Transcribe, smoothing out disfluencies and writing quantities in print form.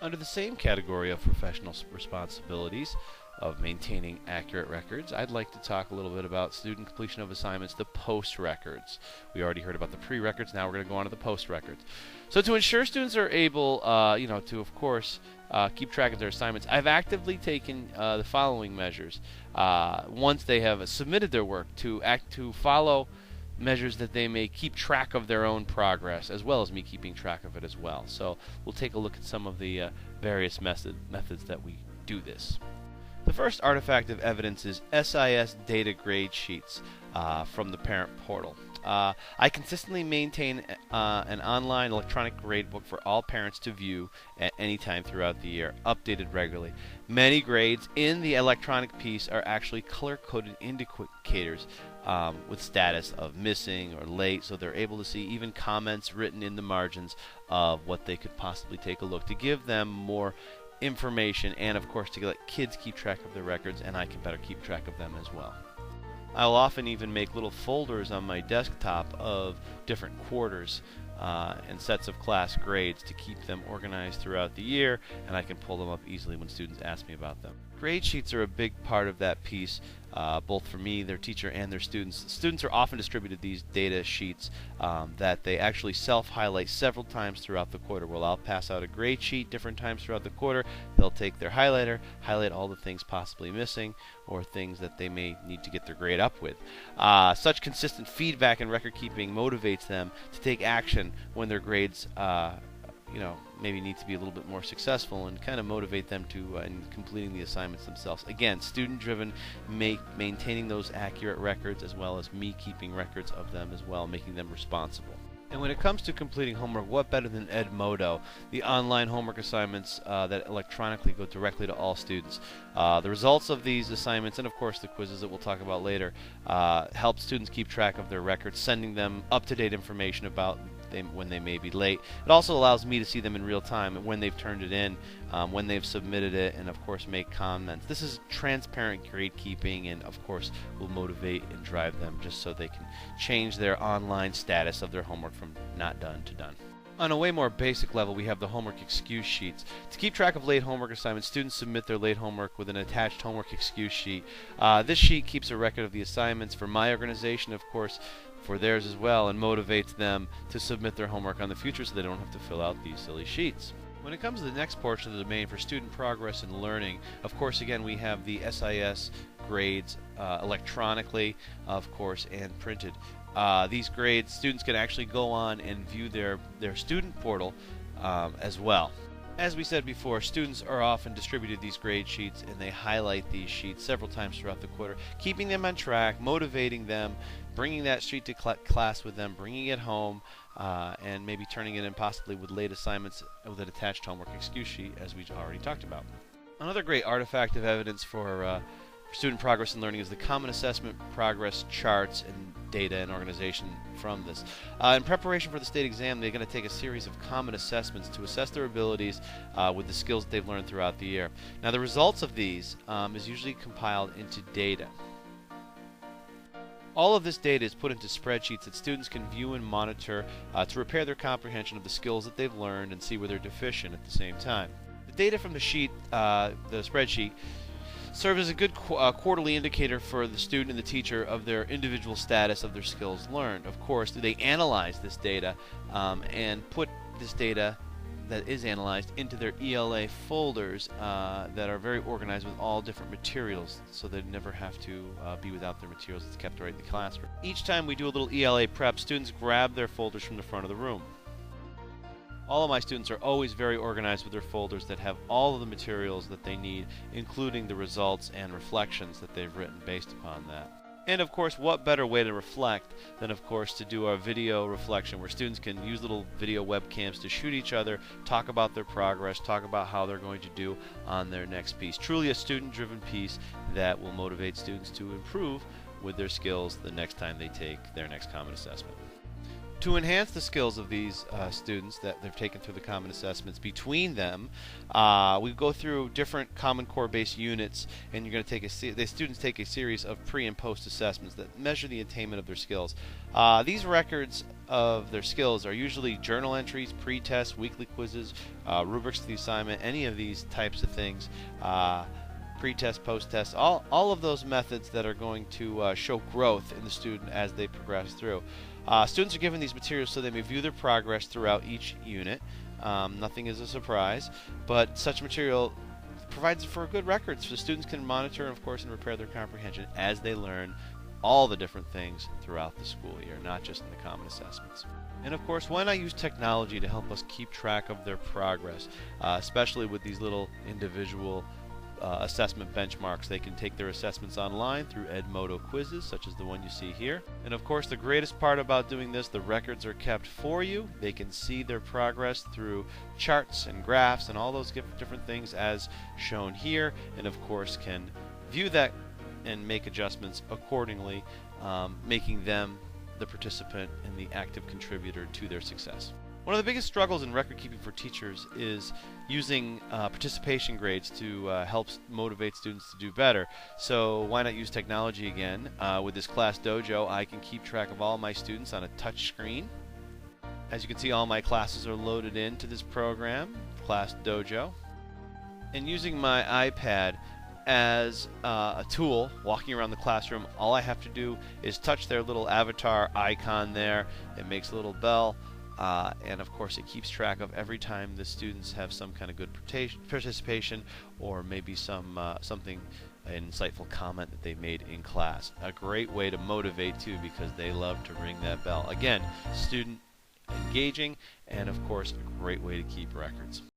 Under the same category of professional responsibilities of maintaining accurate records, I'd like to talk a little bit about student completion of assignments, the post records. We already heard about the pre-records, now we're going to go on to the post records. So to ensure students are able, to of course keep track of their assignments, I've actively taken the following measures. Once they have submitted their work, to follow measures that they may keep track of their own progress, as well as me keeping track of it as well. So we'll take a look at some of the various methods that we do this. The first artifact of evidence is SIS data grade sheets from the parent portal. I consistently maintain an online electronic gradebook for all parents to view at any time throughout the year, updated regularly. Many grades in the electronic piece are actually color-coded indicators with status of missing or late, so they're able to see even comments written in the margins of what they could possibly take a look, to give them more information and, of course, to let kids keep track of their records, and I can better keep track of them as well. I'll often even make little folders on my desktop of different quarters and sets of class grades to keep them organized throughout the year, and I can pull them up easily when students ask me about them. Grade sheets are a big part of that piece, both for me, their teacher, and their students. Students are often distributed these data sheets that they actually self-highlight several times throughout the quarter. Well, I'll pass out a grade sheet different times throughout the quarter. They'll take their highlighter, highlight all the things possibly missing or things that they may need to get their grade up with. Such consistent feedback and record keeping motivates them to take action when their grades maybe need to be a little bit more successful, and kind of motivate them to in completing the assignments themselves. Again, student-driven, maintaining those accurate records, as well as me keeping records of them as well, making them responsible. And when it comes to completing homework, what better than Edmodo, the online homework assignments that electronically go directly to all students. The results of these assignments, and of course the quizzes that we'll talk about later, help students keep track of their records, sending them up-to-date information about when they may be late. It also allows me to see them in real time when they've turned it in, when they've submitted it, and of course make comments. This is transparent grade keeping, and of course will motivate and drive them just so they can change their online status of their homework from not done to done. On a way more basic level, we have the homework excuse sheets. To keep track of late homework assignments, students submit their late homework with an attached homework excuse sheet. This sheet keeps a record of the assignments for my organization, of course, for theirs as well, and motivates them to submit their homework on the future so they don't have to fill out these silly sheets. When it comes to the next portion of the domain for student progress and learning, of course, again, we have the SIS grades electronically, of course, and printed. These grades, students can actually go on and view their student portal as well. As we said before, students are often distributed these grade sheets, and they highlight these sheets several times throughout the quarter, keeping them on track, motivating them, bringing that sheet to class with them, bringing it home, and maybe turning it in possibly with late assignments with an attached homework excuse sheet, as we already talked about. Another great artifact of evidence for student progress and learning is the Common Assessment progress charts and data and organization from this. In preparation for the state exam, they're going to take a series of common assessments to assess their abilities with the skills that they've learned throughout the year. Now, the results of these is usually compiled into data. All of this data is put into spreadsheets that students can view and monitor to repair their comprehension of the skills that they've learned and see where they're deficient at the same time. The data from the spreadsheet, serves as a good quarterly indicator for the student and the teacher of their individual status of their skills learned. Of course, they analyze this data and put this data that is analyzed into their ELA folders that are very organized with all different materials, so they never have to be without their materials. It's kept right in the classroom. Each time we do a little ELA prep, students grab their folders from the front of the room. All of my students are always very organized with their folders that have all of the materials that they need, including the results and reflections that they've written based upon that. And of course, what better way to reflect than, of course, to do a video reflection where students can use little video webcams to shoot each other, talk about their progress, talk about how they're going to do on their next piece. Truly a student-driven piece that will motivate students to improve with their skills the next time they take their next common assessment. To enhance the skills of these students that they've taken through the Common Assessments between them, we go through different Common Core-based units, and you're going to take the students take a series of pre- and post-assessments that measure the attainment of their skills. These records of their skills are usually journal entries, pre-tests, weekly quizzes, rubrics to the assignment, any of these types of things. Pre-test, post-test, all of those methods that are going to show growth in the student as they progress through. Students are given these materials so they may view their progress throughout each unit. Nothing is a surprise, but such material provides for good records so students can monitor, of course, and repair their comprehension as they learn all the different things throughout the school year, not just in the Common Assessments. And of course, why not use technology to help us keep track of their progress, especially with these little individual assessment benchmarks. They can take their assessments online through Edmodo quizzes, such as the one you see here. And of course, the greatest part about doing this, the records are kept for you. They can see their progress through charts and graphs and all those different things as shown here, and of course can view that and make adjustments accordingly, making them the participant and the active contributor to their success. One of the biggest struggles in record keeping for teachers is using participation grades to help motivate students to do better. So why not use technology again? With this Class Dojo, I can keep track of all my students on a touch screen. As you can see, all my classes are loaded into this program, Class Dojo. And using my iPad as a tool, walking around the classroom, all I have to do is touch their little avatar icon there. It makes a little bell. And of course, it keeps track of every time the students have some kind of good participation, or maybe something, an insightful comment that they made in class. A great way to motivate too, because they love to ring that bell. Again, student engaging, and of course, a great way to keep records.